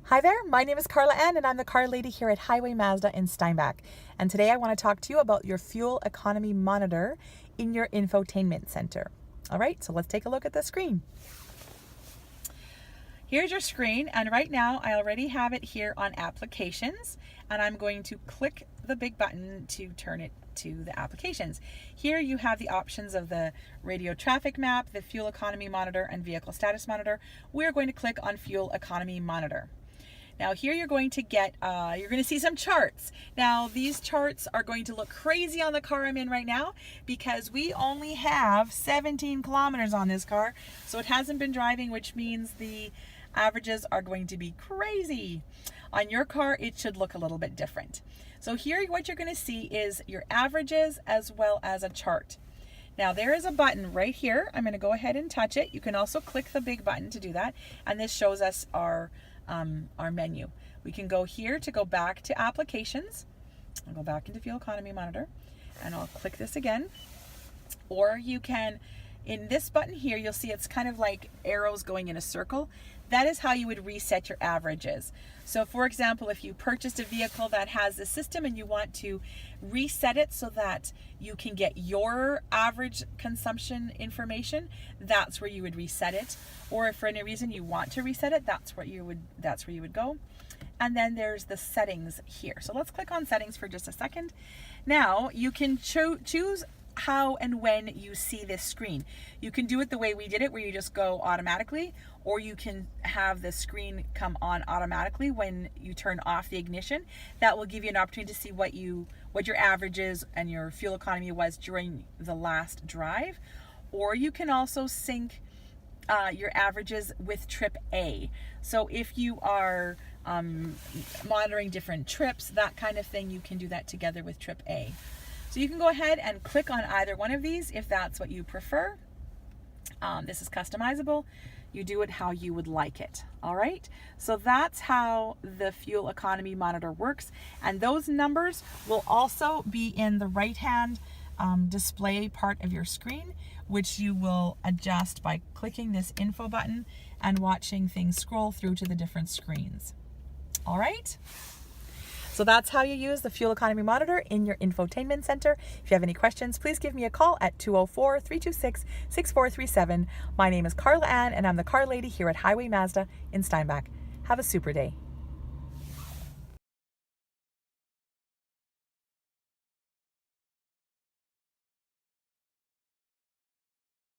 Hi there, my name is Carla Ann and I'm the car lady here at Highway Mazda in Steinbach. And today I want to talk to you about your fuel economy monitor in your infotainment center. All right, so let's take a look at the screen. Here's your screen, and right now I already have it here on applications, and I'm going to click the big button to turn it to the applications. Here you have the options of the radio traffic map, the fuel economy monitor, and vehicle status monitor. We're going to click on fuel economy monitor. Now here you're going to see some charts. Now these charts are going to look crazy on the car I'm in right now because we only have 17 kilometers on this car. So it hasn't been driving, which means the averages are going to be crazy. On your car, it should look a little bit different. So here what you're going to see is your averages as well as a chart. Now there is a button right here. I'm going to go ahead and touch it. You can also click the big button to do that. And this shows us our menu. We can go here to go back to applications. I'll go back into fuel economy monitor and I'll click this again. Or you can, in this button here, you'll see it's kind of like arrows going in a circle. That is how you would reset your averages. So for example, if you purchased a vehicle that has this system and you want to reset it so that you can get your average consumption information, that's where you would reset it. Or if for any reason you want to reset it, that's where you would go. And then there's the settings here. So let's click on settings for just a second. Now you can choose how and when you see this screen. You can do it the way we did it, where you just go automatically, or you can have the screen come on automatically when you turn off the ignition. That will give you an opportunity to see what your averages and your fuel economy was during the last drive. Or you can also sync your averages with trip A. So if you are monitoring different trips, that kind of thing, you can do that together with trip A. So you can go ahead and click on either one of these if that's what you prefer. This is customizable. You do it how you would like it. All right. So that's how the fuel economy monitor works. And those numbers will also be in the right-hand display part of your screen, which you will adjust by clicking this info button and watching things scroll through to the different screens. All right. So that's how you use the fuel economy monitor in your infotainment center. If you have any questions, please give me a call at 204-326-6437. My name is Carla Ann and I'm the car lady here at Highway Mazda in Steinbach. Have a super day.